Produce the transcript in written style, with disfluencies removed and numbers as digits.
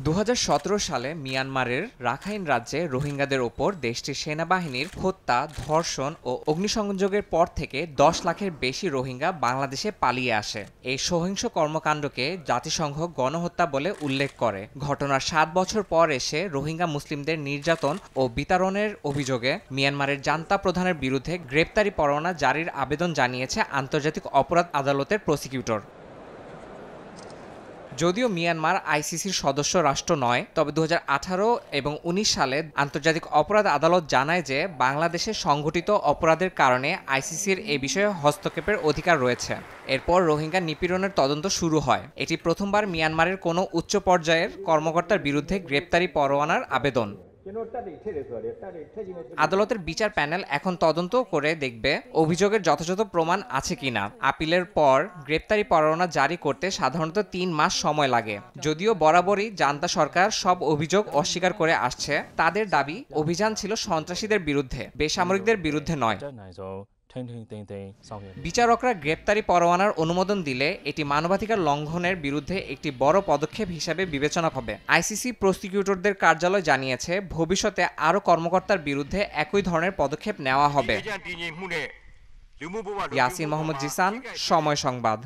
2017 সালে মিয়ানমারের রাখাইন রাজ্যে রোহিঙ্গাদের ওপর দেশটির সেনাবাহিনীর হত্যা, ধর্ষণ ও অগ্নিসংযোগের পর থেকে 10 লাখের বেশি রোহিঙ্গা বাংলাদেশে পালিয়ে আসে। এই সহিংস কর্মকাণ্ডকে জাতিসংঘ গণহত্যা বলে উল্লেখ করে। ঘটনার 7 বছর পর এসে রোহিঙ্গা মুসলিমদের নির্যাতন ও বিতাড়নের অভিযোগে মিয়ানমারের জান্তা প্রধানের বিরুদ্ধে গ্রেপ্তারি পরোয়ানা জারির আবেদন জানিয়েছে আন্তর্জাতিক অপরাধ আদালতের প্রসিকিউটর। যদিও মিয়ানমার আইসিসির সদস্য রাষ্ট্র নয়, তবে 2018 এবং 19 সালে আন্তর্জাতিক অপরাধ আদালত জানায় যে বাংলাদেশে সংঘটিত অপরাধের কারণে আইসিসির এ বিষয়ে হস্তক্ষেপের অধিকার রয়েছে। এরপর রোহিঙ্গা নিপীড়নের তদন্ত শুরু হয়। এটি প্রথমবার মিয়ানমারের কোনো উচ্চ পর্যায়ের কর্মকর্তার বিরুদ্ধে গ্রেপ্তারি পরোয়ানার আবেদন। আদালতের বিচার প্যানেল এখন তদন্ত করে দেখবে অভিযোগের যথাযথ প্রমাণ আছে কিনা। আপিলের পর গ্রেপ্তারি পরোয়ানা জারি করতে সাধারণত 3 মাস সময় লাগে। যদিও বরাবরই জান্তা সরকার সব অভিযোগ অস্বীকার করে আসছে। তাদের দাবি অভিযান ছিল সন্ত্রাসীদের বিরুদ্ধে, বেসামরিকদের বিরুদ্ধে নয়। বিচারকরা গ্রেপ্তারি পরোয়ানার অনুমোদন দিলে এটি মানবাধিকার লঙ্ঘনের বিরুদ্ধে একটি বড় পদক্ষেপ হিসাবে বিবেচনা হবে। আইসিসি প্রসিকিউটরদের কার্যালয় জানিয়েছে ভবিষ্যতে আরও কর্মকর্তার বিরুদ্ধে একই ধরনের পদক্ষেপ নেওয়া হবে। ইয়াসিন মোহাম্মদ জিসান, সময় সংবাদ।